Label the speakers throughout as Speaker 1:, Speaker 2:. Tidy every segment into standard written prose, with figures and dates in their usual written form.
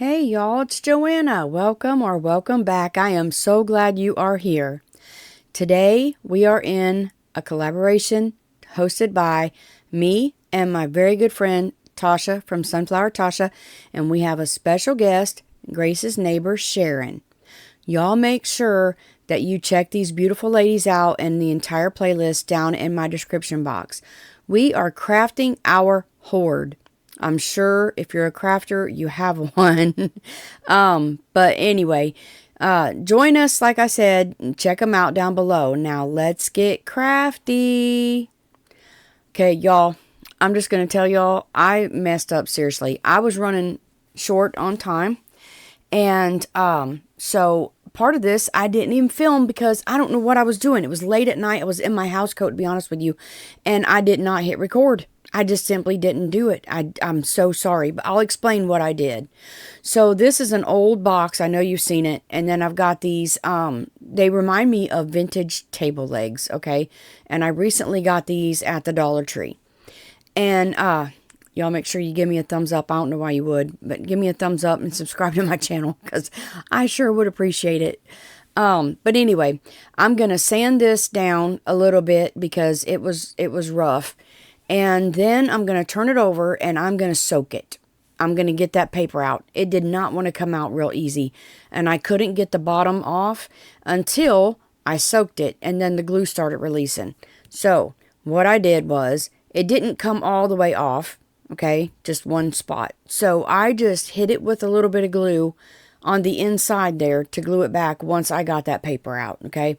Speaker 1: Hey y'all, it's Joanna. Welcome back. I am so glad you are here. Today we are in a collaboration hosted by me and my very good friend Tosha from Sunflower Tosha, and we have a special guest, Grace's neighbor Sharon. Y'all make sure that you check these beautiful ladies out and the entire playlist down in my description box. We are crafting our hoard. I'm sure if you're a crafter, you have one. But anyway, join us, like I said, and check them out down below. Now, let's get crafty. Okay, y'all, I'm just going to tell y'all, I messed up, seriously. I was running short on time. And so part of this, I didn't even film because I don't know what I was doing. It was late at night. I was in my house coat, to be honest with you. And I did not hit record. I just simply didn't do it. I'm so sorry, but I'll explain what I did. So this is an old box. I know you've seen it. And then I've got these, they remind me of vintage table legs, okay? And I recently got these at the Dollar Tree. And y'all make sure you give me a thumbs up. I don't know why you would, but give me a thumbs up and subscribe to my channel because I sure would appreciate it. But anyway, I'm going to sand this down a little bit because it was rough. And then I'm going to turn it over and I'm going to soak it. I'm going to get that paper out. It did not want to come out real easy. And I couldn't get the bottom off until I soaked it. And then the glue started releasing. So what I did was, it didn't come all the way off. Okay, just one spot. So I just hit it with a little bit of glue on the inside there to glue it back once I got that paper out, okay?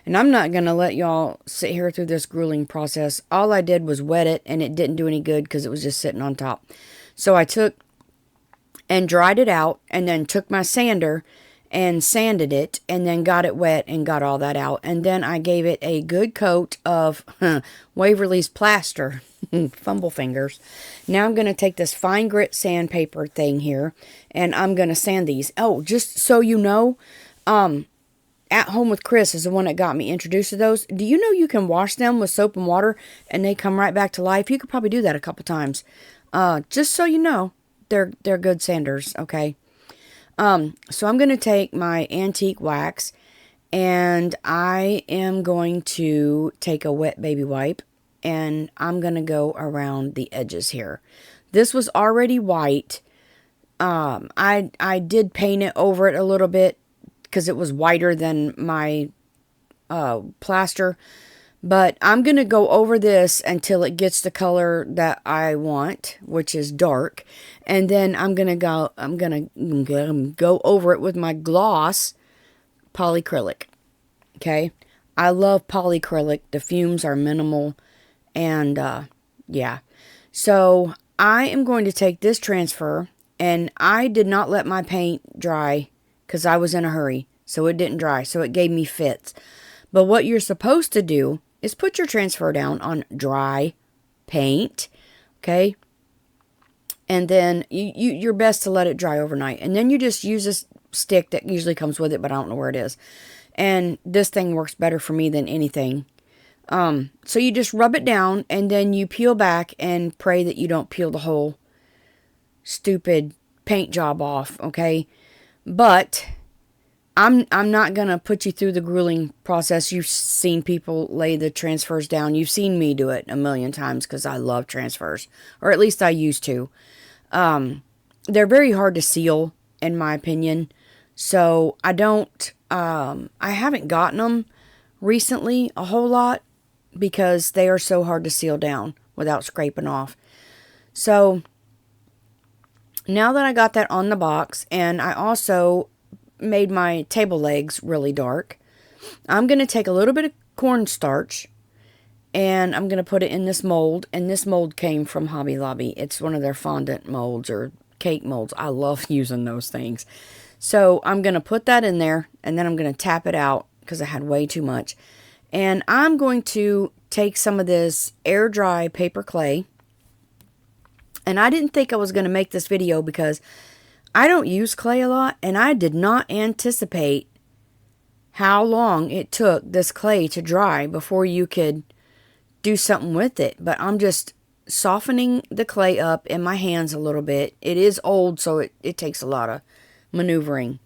Speaker 1: And I'm not going to let y'all sit here through this grueling process. All I did was wet it, and it didn't do any good because it was just sitting on top. So I took and dried it out, and then took my sander and sanded it, and then got it wet and got all that out. And then I gave it a good coat of Waverly's plaster. Fumble fingers. Now I'm going to take this fine grit sandpaper thing here, and I'm going to sand these. Oh, just so you know, At Home with Chris is the one that got me introduced to those. Do you know you can wash them with soap and water, and they come right back to life? You could probably do that a couple times. Just so you know, they're good sanders, okay? So I'm going to take my antique wax, and I am going to take a wet baby wipe, and I'm going to go around the edges here. This was already white. I did paint it over it a little bit because it was whiter than my plaster. But I'm going to go over this until it gets the color that I want, which is dark. And then I'm going to go over it with my gloss polyacrylic. Okay? I love polyacrylic. The fumes are minimal. And, yeah. So, I am going to take this transfer, and I did not let my paint dry because I was in a hurry. So, it didn't dry. So, it gave me fits. But what you're supposed to do is put your transfer down on dry paint. Okay? And then, you're best to let it dry overnight. And then you just use this stick that usually comes with it, but I don't know where it is. And this thing works better for me than anything. So you just rub it down, and then you peel back and pray that you don't peel the whole stupid paint job off, okay? But I'm not going to put you through the grueling process. You've seen people lay the transfers down. You've seen me do it a million times because I love transfers, or at least I used to. They're very hard to seal, in my opinion. So I haven't gotten them recently a whole lot, because they are so hard to seal down without scraping off. So, now that I got that on the box, and I also made my table legs really dark, I'm going to take a little bit of cornstarch, and I'm going to put it in this mold, and this mold came from Hobby Lobby. It's one of their fondant molds, or cake molds. I love using those things. So, I'm going to put that in there, and then I'm going to tap it out, because I had way too much. And I'm going to take some of this air dry paper clay. And I didn't think I was going to make this video because I don't use clay a lot. And I did not anticipate how long it took this clay to dry before you could do something with it. But I'm just softening the clay up in my hands a little bit. It is old, so it takes a lot of maneuvering.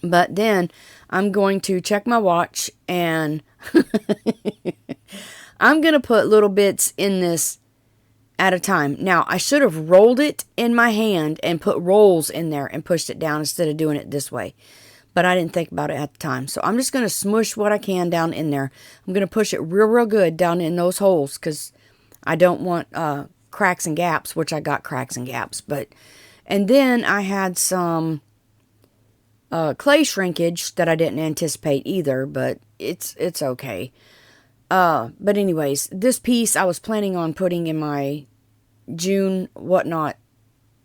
Speaker 1: But then I'm going to check my watch, and I'm going to put little bits in this at a time. Now, I should have rolled it in my hand and put rolls in there and pushed it down instead of doing it this way. But I didn't think about it at the time. So I'm just going to smush what I can down in there. I'm going to push it real good down in those holes because I don't want cracks and gaps, which I got cracks and gaps. And then I had some clay shrinkage that I didn't anticipate either, but it's okay. But anyways, this piece I was planning on putting in my June whatnot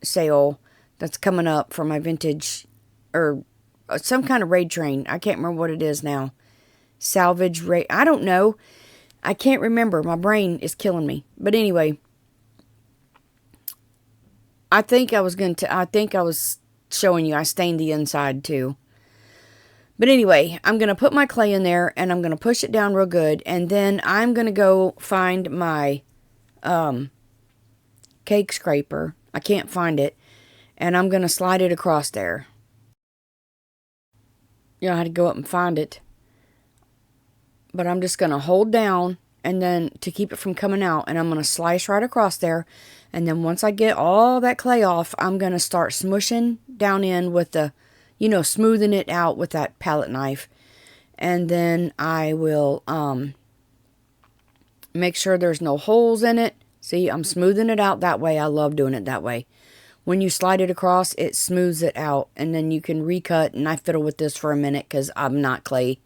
Speaker 1: sale that's coming up for my vintage, or some kind of raid train. I can't remember what it is now. Salvage raid. I don't know. I can't remember. My brain is killing me. But anyway, I think I was showing you I stained the inside too. But anyway, I'm going to put my clay in there, and I'm going to push it down real good, and then I'm going to go find my cake scraper. I can't find it, and I'm going to slide it across there. I had to go up and find it. But I'm just going to hold down, and then to keep it from coming out, and I'm going to slice right across there. And then once I get all that clay off, I'm going to start smushing down in with the, smoothing it out with that palette knife. And then I will make sure there's no holes in it. See, I'm smoothing it out that way. I love doing it that way. When you slide it across, it smooths it out, and then you can recut. And I fiddle with this for a minute because I'm not clay.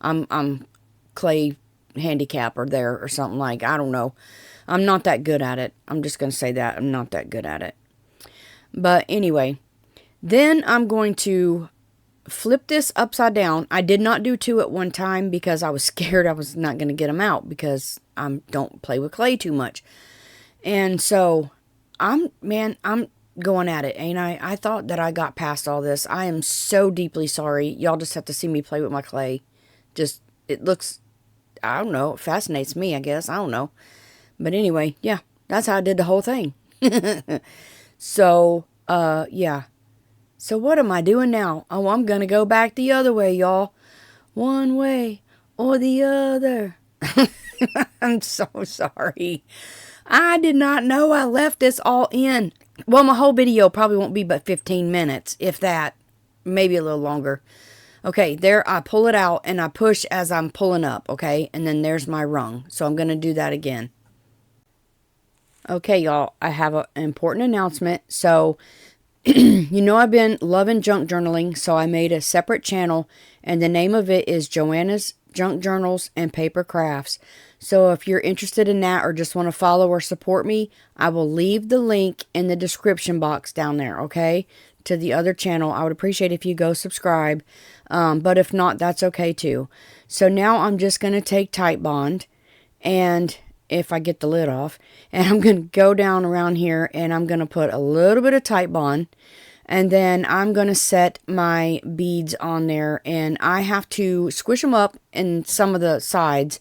Speaker 1: I'm clay handicapper there or something like. I don't know. I'm not that good at it. I'm just going to say that. I'm not that good at it. But anyway, then I'm going to flip this upside down. I did not do two at one time because I was scared I was not going to get them out because I don't play with clay too much. And so I'm going at it, ain't I? I thought that I got past all this. I am so deeply sorry. Y'all just have to see me play with my clay. Just, it looks, I don't know, it fascinates me, I guess. I don't know. But anyway, yeah, that's how I did the whole thing. So, yeah. So what am I doing now? Oh, I'm going to go back the other way, y'all. One way or the other. I'm so sorry. I did not know I left this all in. Well, my whole video probably won't be but 15 minutes, if that. Maybe a little longer. Okay, there I pull it out and I push as I'm pulling up, okay? And then there's my rung. So I'm going to do that again. Okay, y'all, I have an important announcement. So, I've been loving junk journaling, so I made a separate channel, and the name of it is Joanna's Junk Journals and Paper Crafts. So if you're interested in that or just want to follow or support me, I will leave the link in the description box down there, okay, to the other channel. I would appreciate if you go subscribe, but if not, that's okay too. So now I'm just going to take Titebond, and if I get the lid off, and I'm going to go down around here, and I'm going to put a little bit of Titebond, and then I'm going to set my beads on there, and I have to squish them up in some of the sides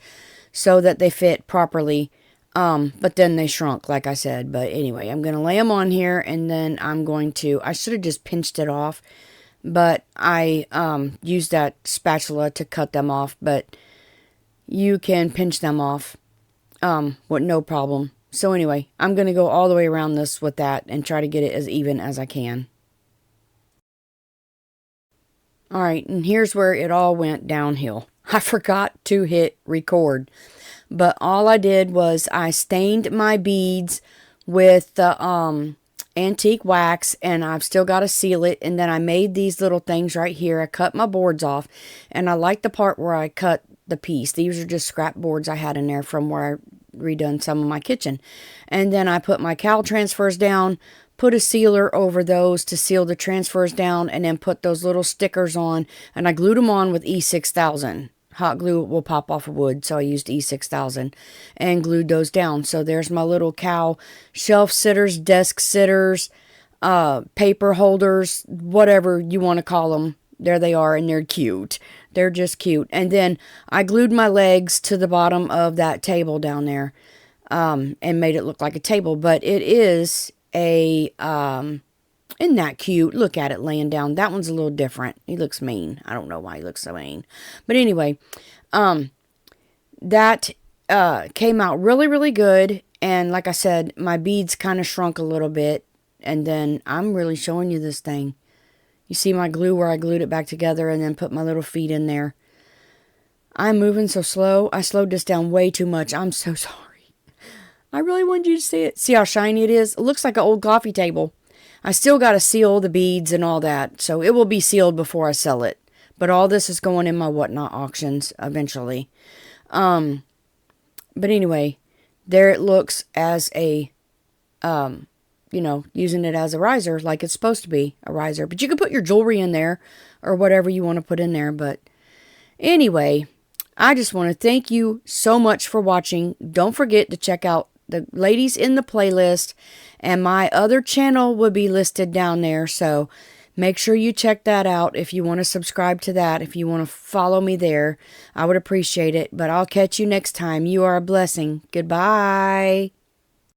Speaker 1: so that they fit properly, but then they shrunk, like I said. But anyway, I'm going to lay them on here, and then I should have just pinched it off, but I used that spatula to cut them off, but you can pinch them off with no problem. So anyway, I'm going to go all the way around this with that and try to get it as even as I can. Alright, and here's where it all went downhill. I forgot to hit record. But all I did was I stained my beads with the antique wax, and I've still got to seal it. And then I made these little things right here. I cut my boards off, and I like the part where I cut the piece. These are just scrap boards I had in there from where I redone some of my kitchen. And then I put my cowl transfers down, put a sealer over those to seal the transfers down, and then put those little stickers on, and I glued them on with E6000. Hot glue will pop off of wood, so I used E6000 and glued those down. So there's my little cowl shelf sitters, desk sitters, paper holders, whatever you want to call them. There they are, and they're cute. They're just cute. And then I glued my legs to the bottom of that table down there. and made it look like a table. But it is a, isn't that cute? Look at it laying down. That one's a little different. He looks mean. I don't know why he looks so mean. But anyway, that came out really, really good. And like I said, my beads kind of shrunk a little bit. And then I'm really showing you this thing. You see my glue where I glued it back together and then put my little feet in there. I'm moving so slow. I slowed this down way too much. I'm so sorry. I really wanted you to see it. See how shiny it is? It looks like an old coffee table. I still got to seal the beads and all that. So it will be sealed before I sell it. But all this is going in my whatnot auctions eventually. But anyway, there it looks as a, using it as a riser like it's supposed to be a riser. But you can put your jewelry in there or whatever you want to put in there. But anyway, I just want to thank you so much for watching. Don't forget to check out the ladies in the playlist, and my other channel will be listed down there. So make sure you check that out if you want to subscribe to that. If you want to follow me there, I would appreciate it. But I'll catch you next time. You are a blessing. Goodbye.